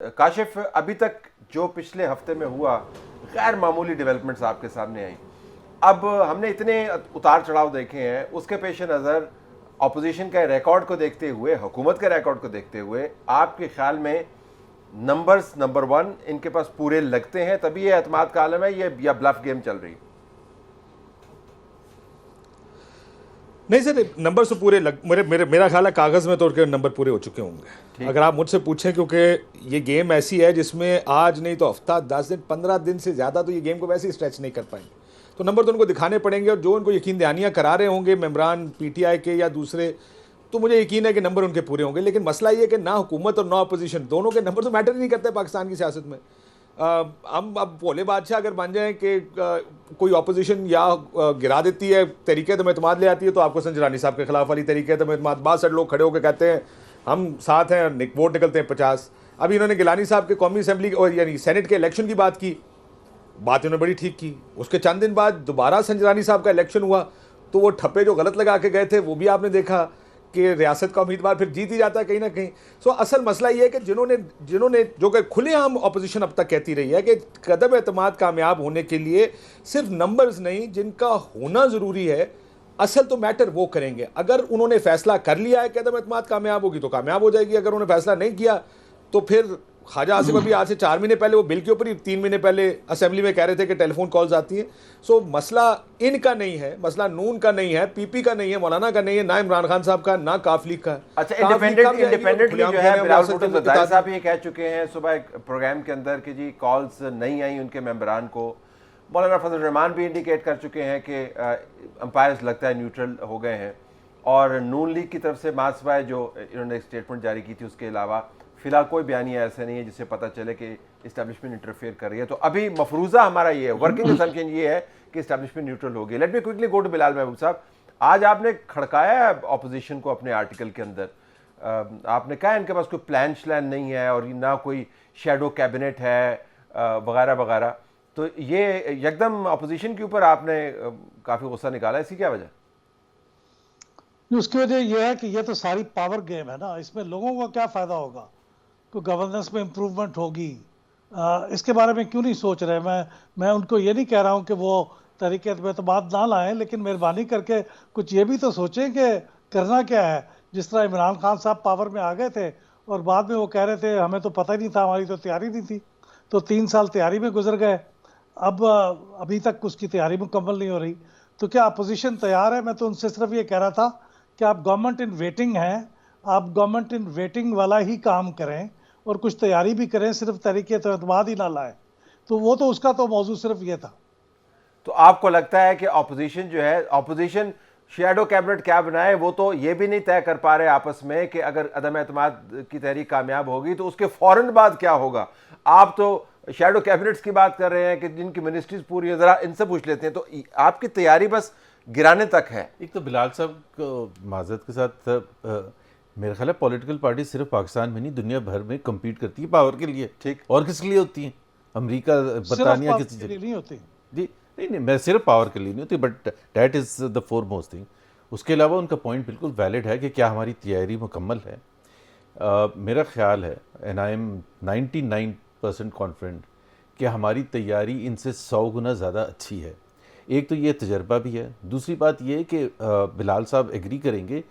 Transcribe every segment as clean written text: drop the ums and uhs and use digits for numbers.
काशिफ, अभी तक जो पिछले हफ्ते में हुआ, गैर मामूली डेवलपमेंट्स आपके सामने आई। अब हमने इतने उतार चढ़ाव देखे हैं, उसके पेश नज़र अपोजिशन के रिकॉर्ड को देखते हुए, हुकूमत के रिकॉर्ड को देखते हुए, आपके ख्याल में नंबर्स नंबर वन इनके पास पूरे लगते हैं तभी ये एतमाद का आलम है, ये या ब्लफ गेम चल रही है? नहीं सर, नंबर तो पूरे मेरा ख्याल है कागज में तो उनके नंबर पूरे हो चुके होंगे अगर आप मुझसे पूछें, क्योंकि ये गेम ऐसी है जिसमें आज नहीं तो हफ्ता, 10 दिन, 15 दिन से ज़्यादा तो ये गेम को वैसे ही स्ट्रेच नहीं कर पाएंगे। तो नंबर तो उनको दिखाने पड़ेंगे, और जो उनको यकीन दहानियाँ करा रहे होंगे मेम्बरान पीटीआई के या दूसरे, तो मुझे यकीन है कि नंबर उनके पूरे होंगे। लेकिन मसला ये है कि ना हुकूमत और ना अपोजिशन, दोनों के नंबर तो मैटर नहीं करते पाकिस्तान की सियासत में। हम अब भोले बादशाह अगर मान जाएं कि कोई अपोजिशन या गिरा देती है, तरीके तो एतमाद ले आती है, तो आपको संजरानी साहब के खिलाफ वाली तरीके तो एतमाद, 62 लोग खड़े होकर कहते हैं हम साथ हैं, वोट निकलते हैं 50। अभी इन्होंने गिलानी साहब के कौमी असम्बली और यानी सेनेट के इलेक्शन की बात की, बात इन्होंने बड़ी ठीक की। उसके चंद दिन बाद दोबारा संजरानी साहब का इलेक्शन हुआ, तो वो ठप्पे जो गलत लगा के गए थे वो भी आपने देखा कि रियासत का उम्मीदवार फिर जीत ही जाता है कहीं ना कहीं। सो असल मसला ये है कि जिन्होंने जो कि खुलेआम अपोजिशन अब तक कहती रही है कि कदम एतमाद कामयाब होने के लिए सिर्फ नंबर्स नहीं, जिनका होना ज़रूरी है, असल तो मैटर वो करेंगे। अगर उन्होंने फैसला कर लिया है कदम एतमाद कामयाब होगी तो कामयाब हो जाएगी, अगर उन्होंने फैसला नहीं किया तो फिर ख्वाजा आसिफ अभी आज से 4 महीने पहले वो बिल के ऊपर ही 3 महीने पहले असेंबली में कह रहे थे कि टेलीफोन कॉल्स आती हैं। सो मसला इनका नहीं है, मसला नून का नहीं है, पीपी का नहीं है, मौलाना का नहीं है, ना इमरान खान साहब का, ना काफ लीग का। अच्छा, इंडिपेंडेंटली जो है बिलावल भुट्टो ज़रदारी साहब ये कह चुके हैं सुबह एक प्रोग्राम के अंदर कि जी कॉल्स नहीं आई उनके मेंबरान को। मौलाना फजल रहमान भी इंडिकेट कर चुके हैं कि अंपायर्स लगता है न्यूट्रल हो गए हैं। और नून लीग की तरफ से मासवाए जो इन्होंने एक स्टेटमेंट जारी की थी, उसके अलावा फिलहाल कोई बयानिया ऐसा नहीं है जिससे पता चले कि इस्टेब्लिशमेंट इंटरफेयर कर रही है। तो अभी मफरूज़ा हमारा ये है, वर्किंग असम्पशन ये है कि इस्टेब्लिशमेंट न्यूट्रल होगी। Let me quickly go to Bilal Mahboob साहब, आज आपने खड़काया है अपोजिशन को अपने आर्टिकल के अंदर। आपने कहा इनके पास कोई प्लान श्लान नहीं है और ना कोई शेडो कैबिनेट है वगैरह वगैरह। तो ये एकदम अपोजिशन के ऊपर आपने काफ़ी गुस्सा निकाला, इसकी क्या वजह? उसकी वजह यह है कि ये तो सारी पावर गेम है ना, इसमें लोगों को क्या फ़ायदा होगा, तो गवर्नेंस में इम्प्रूवमेंट होगी, इसके बारे में क्यों नहीं सोच रहे। मैं उनको ये नहीं कह रहा हूँ कि वो तरीके एतमाद ना लाएं, लेकिन मेहरबानी करके कुछ ये भी तो सोचें कि करना क्या है। जिस तरह इमरान खान साहब पावर में आ गए थे और बाद में वो कह रहे थे हमें तो पता ही नहीं था, हमारी तो तैयारी नहीं थी, तो 3 साल तैयारी में गुजर गए। अब अभी तक उसकी तैयारी मुकम्मल नहीं हो रही। तो क्या अपोजिशन तैयार है? मैं तो उनसे सिर्फ ये कह रहा था कि आप गवर्नमेंट इन वेटिंग हैं, आप गवर्नमेंट इन वेटिंग वाला ही काम करें और कुछ तैयारी भी करें, सिर्फ तरीके तो एतमाद ही ना लाएं। तो वो तो उसका तो मौजू सिर्फ ये था। तो आपको लगता है कि अपोजिशन जो है, अपोजिशन शेडो कैबिनेट क्या बनाए, वो तो ये भी नहीं तय कर पा रहे आपस में कि अगर अदम एतमाद की तहरीक कामयाब होगी तो उसके फौरन बाद क्या होगा। आप तो शेडो कैबिनेट्स की बात कर रहे हैं कि जिनकी मिनिस्ट्रीज पूरी है, जरा इनसे पूछ लेते हैं। तो आपकी तैयारी बस गिराने तक है? एक तो बिलाल साहब को माजरत के साथ मेरा ख्याल है पॉलिटिकल पार्टी सिर्फ पाकिस्तान में नहीं दुनिया भर में कम्पीट करती है पावर के लिए। ठीक, और किसके लिए होती हैं? अमेरिका, बरतानिया, किसी जगह नहीं होती जी। नहीं, मैं सिर्फ पावर के लिए नहीं होती, but that is the foremost thing. उसके अलावा उनका पॉइंट बिल्कुल वैलिड है कि क्या हमारी तैयारी मुकम्मल है। मेरा ख्याल है, एंड आई एम 99% कॉन्फिडेंट कि हमारी तैयारी इनसे 100 गुना ज़्यादा अच्छी है। एक तो ये तजर्बा भी है, दूसरी बात ये है कि बिलाल साहब एग्री करेंगे,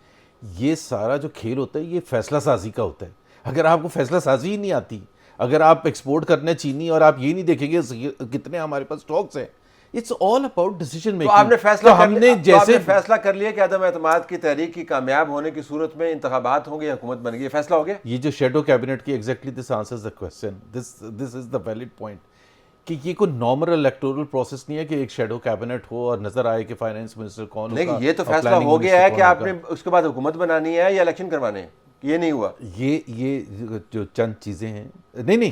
ये सारा जो खेल होता है ये फैसला साजी का होता है। अगर आपको फैसला साजी ही नहीं आती, अगर आप एक्सपोर्ट करने चीनी और आप ये नहीं देखेंगे कितने हमारे पास स्टॉक्स हैं, it's all about decision making. तो आपने फैसला तो हमने जैसे फैसला कर लिया कि अदम एतमाद की तहरीक की कामयाब होने की सूरत में इंतखाबात होंगे, हुकूमत बनेगी, ये फैसला हो गया। ये जो शेडो कैबिनेट की exactly this answers the question, this is the valid point कि ये कोई नॉर्मल इलेक्टोरल प्रोसेस नहीं है कि एक शेडो कैबिनेट हो और नज़र आए कि फाइनेंस मिनिस्टर कौन होगा। नहीं, ये तो फैसला हो गया है कि आपने उसके बाद हुकूमत बनानी है या इलेक्शन करवाने हैं, ये नहीं हुआ। ये जो चंद चीजें हैं, नहीं,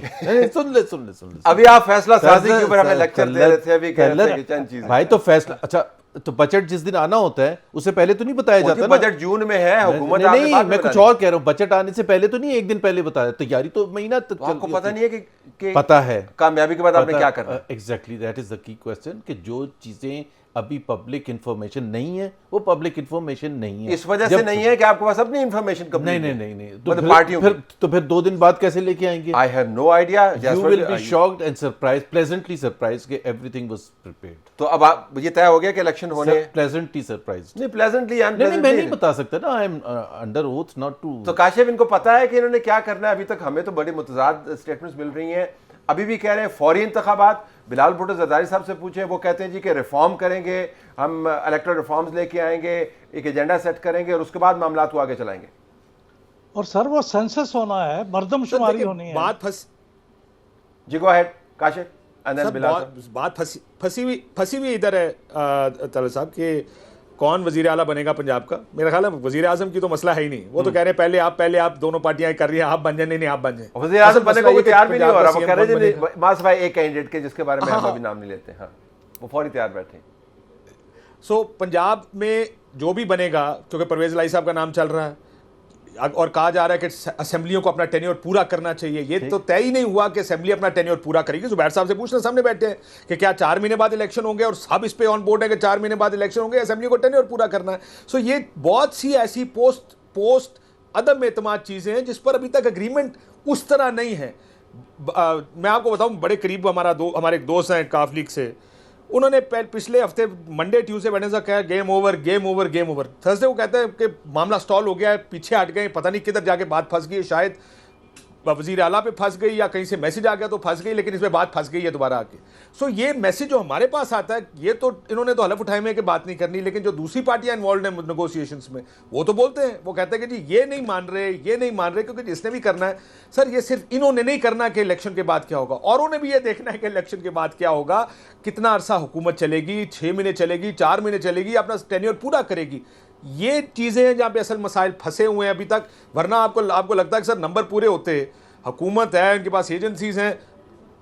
सुन ले। अभी आप फैसला साजी के ऊपर हमें लेक्चर दे रहे थे, अभी कह रहे थे कि चंद चीजें। भाई तो फैसला, अच्छा तो बजट जिस दिन आना होता है उससे पहले तो नहीं बताया जाता ना। बजट जून में है, हुकूमत नहीं, मैं कुछ और कह रहा हूँ। बजट आने से पहले तो नहीं, एक दिन पहले बताया। तैयारी तो महीना तक आपको पता नहीं है कि पता है कामयाबी के बाद आपने क्या करना। Exactly that is the key question कि जो चीजें अभी पब्लिक इंफॉर्मेशन नहीं है, वो पब्लिक इंफॉर्मेशन नहीं है। इस वजह से नहीं है कि आपके पास अपनी इंफॉर्मेशन नहीं नहीं नहीं नहीं, तो मतलब पार्टियों फिर 2 दिन बाद कैसे लेके आएंगे? I have no idea. You will be shocked and surprise, pleasantly surprise कि एवरीथिंग वाज प्रिपेयर्ड। तो अब आप ये तय हो गया कि इलेक्शन होने, प्लेजेंटली सरप्राइज नहीं प्लेजेंटली नहीं, मैं नहीं बता सकता ना, I am under oath not to. तो काशिफ इनको पता है कि इन्होंने क्या करना है? अभी तक हमें तो बड़ी मुतजाद स्टेटमेंट्स मिल रही हैं। अभी भी कह रहे हैं फौरी इंतखाबात। बिलाल भुट्टो जरदारी साहब से पूछे, वो कहते हैं जी कि रिफॉर्म करेंगे, हम इलेक्टोरल रिफॉर्म्स लेके आएंगे, एक एजेंडा सेट करेंगे और उसके बाद मामला को आगे चलाएंगे। और सर वो सेंसस होना है, मर्दमशुमारी होनी है। बात जी go ahead Kashif and then Bilal. बात फंसी हुई इधर है तलत साहब कि कौन वजीर आला बनेगा पंजाब का। मेरा ख्याल है वजीर आजम की तो मसला है ही नहीं। वो तो कह रहे हैं पहले आप दोनों पार्टियां कर रही है, आप बन जाए, नहीं आप बन जाए। वजीर आजम बनने को तैयार भी नहीं हो रहा। वो कह रहे हैं मास भाई एक कैंडिडेट के जिसके बारे में हम अभी नाम नहीं लेते। हाँ, वो फौरी तैयार बैठे। सो पंजाब में जो भी बनेगा, क्योंकि परवेज लाई साहब का नाम चल रहा है और कहा जा रहा है कि असेंबलियों को अपना टेन्योर पूरा करना चाहिए। ये तो तय ही नहीं हुआ कि असेंबली अपना टेन्योर पूरा करेगी। जुबैर साहब से पूछना, सामने बैठे हैं कि क्या 4 महीने बाद इलेक्शन होंगे और सब इस पे ऑन बोर्ड है कि 4 महीने बाद इलेक्शन होंगे, असेंबली को टेन्योर पूरा करना है। सो ये बहुत सी ऐसी पोस्ट अदम एतमाद चीज़ें हैं जिस पर अभी तक एग्रीमेंट उस तरह नहीं है। मैं आपको बताऊं, बड़े करीब हमारे एक दोस्त हैं काफ लीग से, उन्होंने पिछले हफ्ते मंडे ट्यूसडे वेडनेसडे कहा गेम ओवर। थर्सडे वो कहते हैं कि मामला स्टॉल हो गया है, पीछे हट गए, पता नहीं किधर जाके बात फंस गई, शायद वजीर आला पे फंस गई या कहीं से मैसेज आ गया तो फंस गई, लेकिन इसमें बात फंस गई है दोबारा आके। सो ये मैसेज जो हमारे पास आता है, ये तो इन्होंने तो हलफ उठाए में कि बात नहीं करनी, लेकिन जो दूसरी पार्टियां इन्वॉल्व हैं नेगोशिएशंस में, वो तो बोलते हैं, वो कहते हैं कि जी ये नहीं मान रहे क्योंकि जिसने भी करना है सर, ये सिर्फ इन्होंने नहीं करना कि इलेक्शन के बाद क्या होगा, और उन्हें भी ये देखना है कि इलेक्शन के बाद क्या होगा, कितना अरसा हुकूमत चलेगी, 6 महीने चलेगी, 4 महीने चलेगी, अपना टेन्योर पूरा करेगी। ये चीज़ें हैं जहाँ पे असल मसाइल फंसे हुए हैं अभी तक। वरना आपको लगता है कि सर नंबर पूरे होते, हुकूमत है, उनके पास एजेंसीज हैं,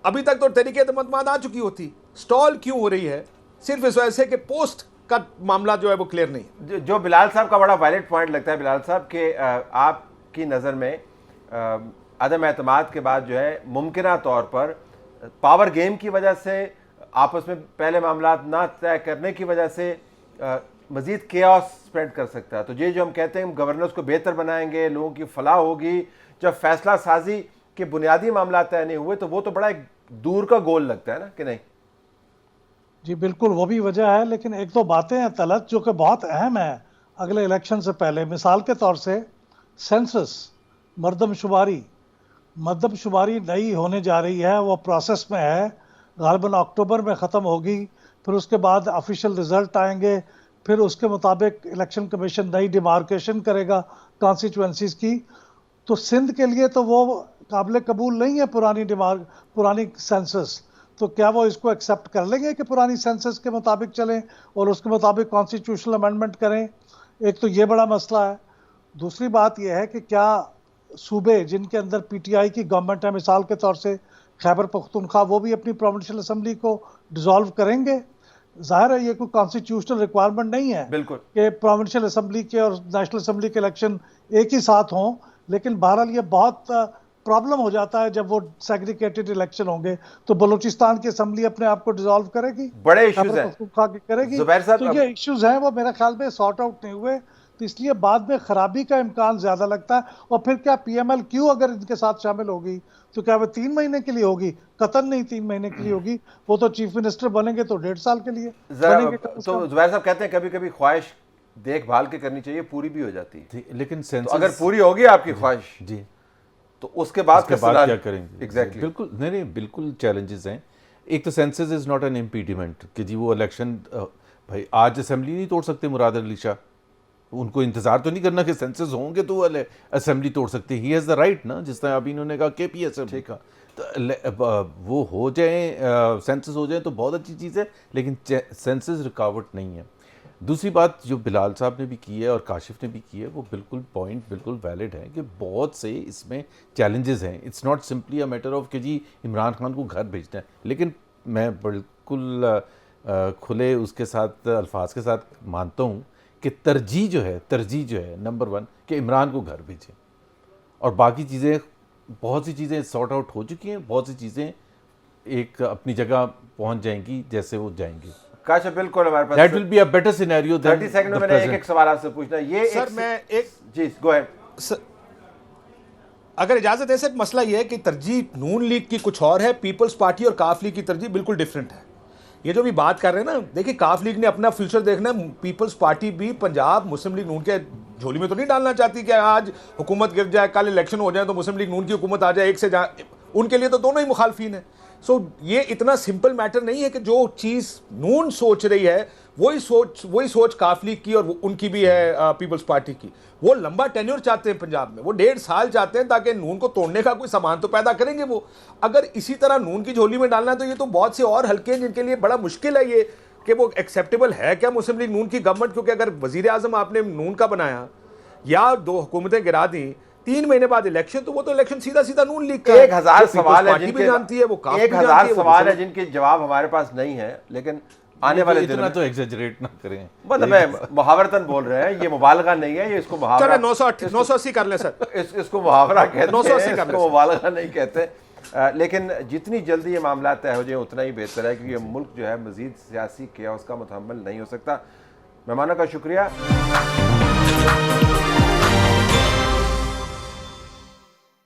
अभी तक तो तरीके एतमाद आ चुकी होती। स्टॉल क्यों हो रही है? सिर्फ इस वजह से कि पोस्ट का मामला जो है वो क्लियर नहीं। जो बिलाल साहब का बड़ा वैलिड पॉइंट लगता है बिलाल साहब के, आपकी नज़र में अदम एतमाद के बाद जो है मुमकिना तौर पर पावर गेम की वजह से, आपस में पहले मामला ना तय करने की वजह से मज़ीद केओस स्प्रेड कर सकता है। तो ये जो हम कहते हैं हम गवर्नेंस को बेहतर बनाएंगे, लोगों की फलाह होगी, जब फैसला साजी के बुनियादी मामला तय नहीं हुए, तो वो तो बड़ा एक दूर का गोल लगता है ना, कि नहीं? जी बिल्कुल, वो भी वजह है, लेकिन एक दो बातें हैं तलत जो कि बहुत अहम है अगले इलेक्शन से पहले। मिसाल के तौर से सेंसस, मरदमशुमारी नई होने जा रही है, वो प्रोसेस में है, गालिबन अक्टूबर में ख़त्म होगी, फिर उसके बाद ऑफिशियल रिजल्ट आएंगे, फिर उसके मुताबिक इलेक्शन कमीशन नई डिमार्केशन करेगा कॉन्स्टिट्यूंसीज़ की। तो सिंध के लिए तो वो काबिल कबूल नहीं है पुरानी सेंसस। तो क्या वो इसको एक्सेप्ट कर लेंगे कि पुरानी सेंसस के मुताबिक चलें और उसके मुताबिक कॉन्स्टिट्यूशनल अमेंडमेंट करें? एक तो ये बड़ा मसला है। दूसरी बात यह है कि क्या सूबे जिनके अंदर पीटीआई की गवर्नमेंट है, मिसाल के तौर से खैबर पख्तूनख्वा, वो भी अपनी प्रोविंशियल असम्बली को डिसॉल्व करेंगे? जाहिर है ये कोई कॉन्स्टिट्यूशनल रिक्वायरमेंट नहीं है बिल्कुल कि प्रोविंशियल असम्बली के और नेशनल असम्बली के इलेक्शन एक ही साथ हों, लेकिन बहरहाल ये बहुत प्रॉब्लम हो जाता है जब वो सेग्रीगेटेड इलेक्शन होंगे। तो बलूचिस्तान की असम्बली अपने आप को डिसॉल्व करेगी, बड़े इश्यूज हैं करेगी। जुबैर साहब, तो ये इश्यूज हैं, वो मेरे ख्याल में सॉर्ट आउट नहीं हुए, तो इसलिए बाद में खराबी का इम्कान ज्यादा लगता है। और फिर क्या PML-Q अगर इनके साथ शामिल होगी तो क्या वो 3 महीने के लिए होगी? कतन नहीं 3 महीने के लिए होगी, वो तो चीफ मिनिस्टर बनेंगे तो 1.5 साल के लिए बनेंगे। तो जुबैर साहब कहते हैं कभी कभी ख्वाहिश देखभाल के करनी चाहिए, पूरी भी हो जाती है, लेकिन तो अगर पूरी होगी आपकी ख्वाहिश जी, तो उसके बाद क्या करेंगे? एग्जैक्टली बिल्कुल नहीं, बिल्कुल चैलेंजेस हैं। एक तो census is not an impediment कि जी वो इलेक्शन, भाई आज असेंबली नहीं तोड़ सकते मुराद अली शाह, उनको इंतजार तो नहीं करना कि सेंसस होंगे तो वो असेंबली तोड़ सकते। ही हैज़ द राइट ना, जिस तरह अभी इन्होंने कहा KPS का, तो वो हो जाए, सेंसस हो जाए तो बहुत अच्छी चीज़ है, लेकिन सेंसस रुकावट नहीं है। दूसरी बात जो बिलाल साहब ने भी की है और काशिफ ने भी की है, वो पॉइंट बिल्कुल वैलिड है कि बहुत से इसमें चैलेंजेस हैं। It's not simply a matter of कि जी इमरान खान को घर भेजना है, लेकिन मैं बिल्कुल खुले उसके साथ अल्फाज के साथ मानता हूँ कि तरजीह जो है नंबर 1 कि इमरान को घर भेजें, और बाकी चीज़ें, बहुत सी चीज़ें सॉर्ट आउट हो चुकी हैं, बहुत सी चीज़ें एक अपनी जगह पहुँच जाएंगी जैसे वो जाएंगी। काश बिल्कुल हमारे पास that will be a better scenario then 30 second में मैंने एक सवाल आपसे पूछना है। ये सर मैं एक जी गो अहेड। अगर इजाजत है सर, मसला यह है कि तरजीह नून लीग की कुछ और है, पीपल्स पार्टी और काफ लीग की तरजीह बिल्कुल डिफरेंट है। ये जो भी बात कर रहे हैं ना, देखिए काफ लीग ने अपना फ्यूचर देखना है, पीपल्स पार्टी भी पंजाब मुस्लिम लीग नून के झोली में तो नहीं डालना चाहती कि आज हुकूमत गिर जाए, कल इलेक्शन हो जाए तो मुस्लिम लीग नून की हुकूमत आ जाए एक से उनके लिए तो दोनों ही मुखालफिन है। सो ये इतना सिंपल मैटर नहीं है कि जो चीज़ नून सोच रही है वही सोच काफ लीग की और उनकी भी है पीपल्स पार्टी की। वो लंबा टेन्योर चाहते हैं पंजाब में, वो 1.5 साल चाहते हैं ताकि नून को तोड़ने का कोई सामान तो पैदा करेंगे वो। अगर इसी तरह नून की झोली में डालना है तो ये तो बहुत से और हल्के हैं जिनके लिए बड़ा मुश्किल है ये कि वो एक्सेप्टेबल है क्या मुस्लिम लीग नून की गवर्नमेंट। क्योंकि अगर वजीर आजम आपने नून का बनाया या 2 हुकूमतें गिरा दी, 3 महीने बाद इलेक्शन, तो वो तो इलेक्शन सीधा सीधा नून लीग का 1000 सवाल है जिनके जानती है, वो 1000 सवाल है जिनके जवाब हमारे पास नहीं है, लेकिन आने वाले दिनों इतना तो एग्जैजरेट ना करें। मतलब मैं मुहावरतन बोल रहे हैं, ये मुबालगा नहीं है, ये इसको मुहावरा 980 कर ले सर, इसको मुहावरा कहते हैं, 980 कर ले, इसको मुबालगा नहीं कहते। लेकिन जितनी जल्दी ये मामला तय हो जाए उतना ही बेहतर है, क्योंकि मुल्क जो है मजीद सियासी केओस का मुतहम्मिल नहीं हो सकता। मेहमानों का शुक्रिया।